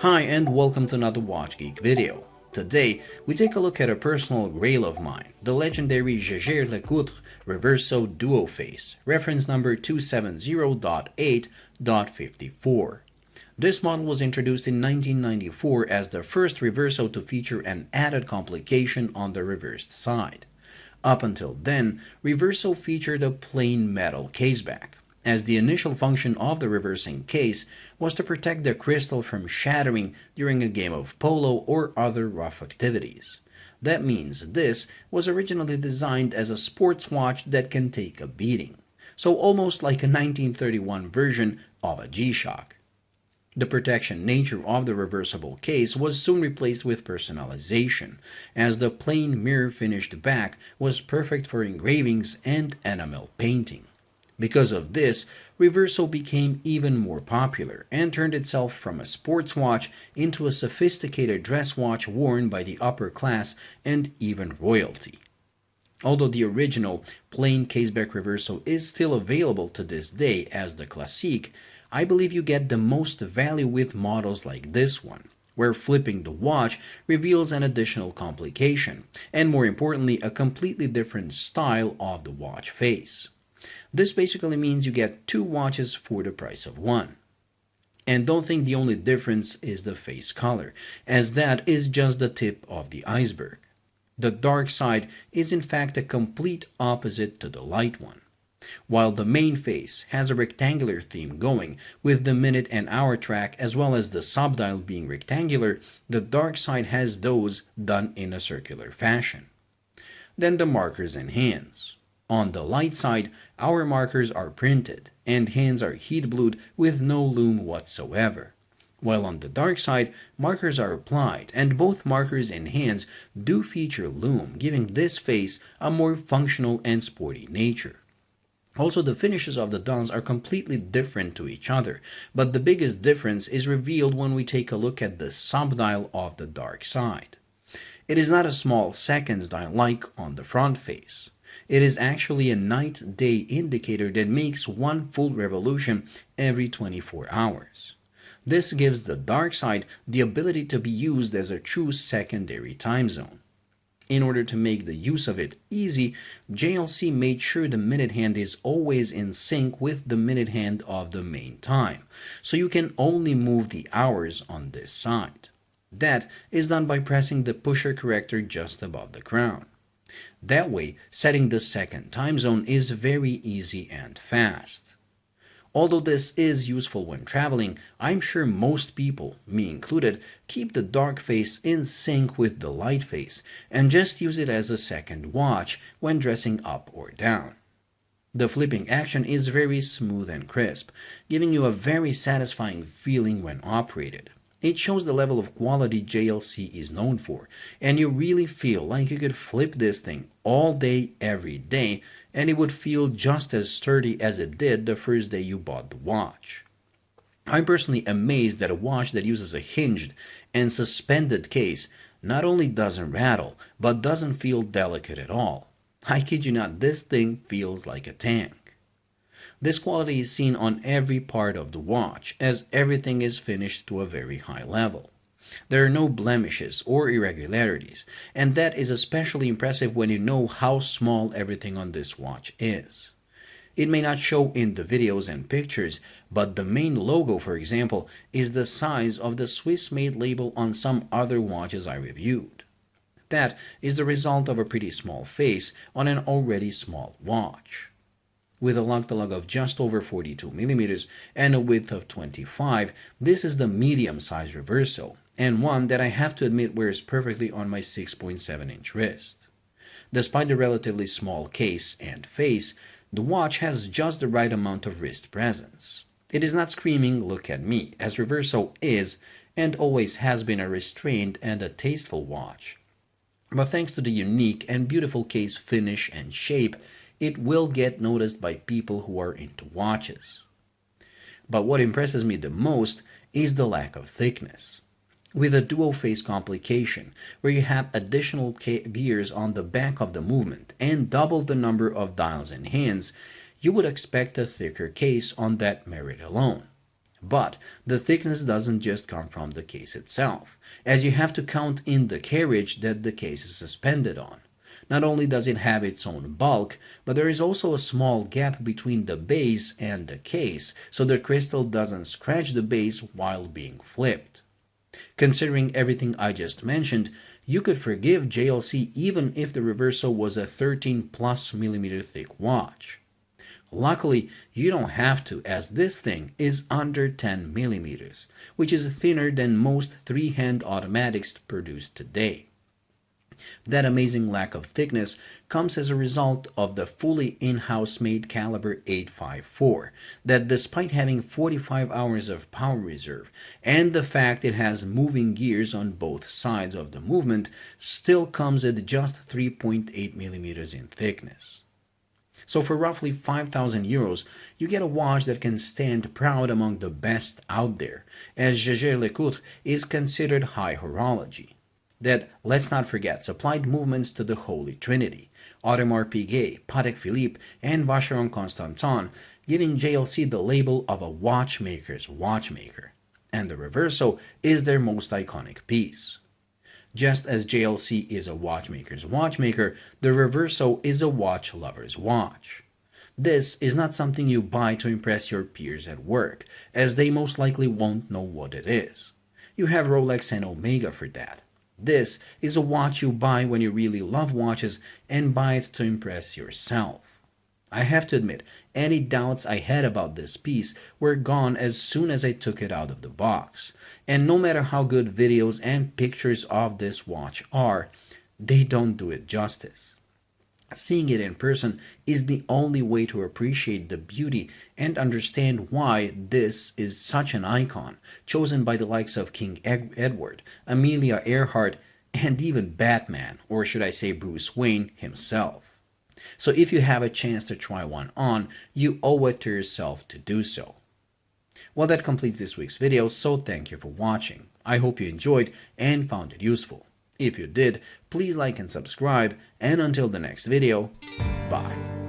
Hi and welcome to another Watch Geek video. Today, we take a look at a personal grail of mine, the legendary Jaeger LeCoultre Reverso Duoface, reference number 270.8.54. This model was introduced in 1994 as the first Reverso to feature an added complication on the reversed side. Up until then, Reverso featured a plain metal caseback, as the initial function of the reversing case was to protect the crystal from shattering during a game of polo or other rough activities. That means this was originally designed as a sports watch that can take a beating, so almost like a 1931 version of a G-Shock. The protection nature of the reversible case was soon replaced with personalization, as the plain mirror-finished back was perfect for engravings and enamel painting. Because of this, Reverso became even more popular and turned itself from a sports watch into a sophisticated dress watch worn by the upper class and even royalty. Although the original plain caseback Reverso is still available to this day as the Classique, I believe you get the most value with models like this one, where flipping the watch reveals an additional complication, and more importantly, a completely different style of the watch face. This basically means you get two watches for the price of one. And don't think the only difference is the face color, as that is just the tip of the iceberg. The dark side is in fact a complete opposite to the light one. While the main face has a rectangular theme going, with the minute and hour track as well as the subdial being rectangular, the dark side has those done in a circular fashion. Then the markers and hands. On the light side, our markers are printed, and hands are heat blued with no lume whatsoever. While on the dark side, markers are applied, and both markers and hands do feature lume, giving this face a more functional and sporty nature. Also, the finishes of the dials are completely different to each other, but the biggest difference is revealed when we take a look at the subdial of the dark side. It is not a small seconds dial like on the front face. It is actually a night-day indicator that makes one full revolution every 24 hours. This gives the dark side the ability to be used as a true secondary time zone. In order to make the use of it easy, JLC made sure the minute hand is always in sync with the minute hand of the main time, so you can only move the hours on this side. That is done by pressing the pusher corrector just above the crown. That way, setting the second time zone is very easy and fast. Although this is useful when traveling, I'm sure most people, me included, keep the dark face in sync with the light face and just use it as a second watch when dressing up or down. The flipping action is very smooth and crisp, giving you a very satisfying feeling when operated. It shows the level of quality JLC is known for, and you really feel like you could flip this thing all day, every day, and it would feel just as sturdy as it did the first day you bought the watch. I'm personally amazed that a watch that uses a hinged and suspended case not only doesn't rattle, but doesn't feel delicate at all. I kid you not, this thing feels like a tank. This quality is seen on every part of the watch, as everything is finished to a very high level. There are no blemishes or irregularities, and that is especially impressive when you know how small everything on this watch is. It may not show in the videos and pictures, but the main logo, for example, is the size of the Swiss-made label on some other watches I reviewed. That is the result of a pretty small face on an already small watch. With a lug-to-lug of just over 42 mm and a width of 25, this is the medium-size Reverso, and one that I have to admit wears perfectly on my 6.7-inch wrist. Despite the relatively small case and face, the watch has just the right amount of wrist presence. It is not screaming, "Look at me," as Reverso is and always has been a restrained and a tasteful watch. But thanks to the unique and beautiful case finish and shape, it will get noticed by people who are into watches. But what impresses me the most is the lack of thickness. With a dual-face complication, where you have additional gears on the back of the movement and double the number of dials and hands, you would expect a thicker case on that merit alone. But the thickness doesn't just come from the case itself, as you have to count in the carriage that the case is suspended on. Not only does it have its own bulk, but there is also a small gap between the base and the case, so the crystal doesn't scratch the base while being flipped. Considering everything I just mentioned, you could forgive JLC even if the Reverso was a 13+ mm thick watch. Luckily, you don't have to, as this thing is under 10 mm, which is thinner than most three-hand automatics produced today. That amazing lack of thickness comes as a result of the fully in-house made caliber 854 that, despite having 45 hours of power reserve and the fact it has moving gears on both sides of the movement, still comes at just 3.8 mm in thickness. So for roughly 5,000 euros, you get a watch that can stand proud among the best out there, as Jaeger LeCoultre is considered high horology. That, let's not forget, supplied movements to the Holy Trinity, Audemars Piguet, Patek Phillipe, and Vacheron Constantine, giving JLC the label of a watchmaker's watchmaker, and the Reverso is their most iconic piece. Just as JLC is a watchmaker's watchmaker, the Reverso is a watch lover's watch. This is not something you buy to impress your peers at work, as they most likely won't know what it is. You have Rolex and Omega for that. This is a watch you buy when you really love watches and buy it to impress yourself. I have to admit, any doubts I had about this piece were gone as soon as I took it out of the box. And no matter how good videos and pictures of this watch are, they don't do it justice. Seeing it in person is the only way to appreciate the beauty and understand why this is such an icon, chosen by the likes of King Edward, Amelia Earhart, and even Batman, or should I say Bruce Wayne himself. So if you have a chance to try one on, you owe it to yourself to do so. Well, that completes this week's video, so thank you for watching. I hope you enjoyed and found it useful. If you did, please like and subscribe, and until the next video, bye.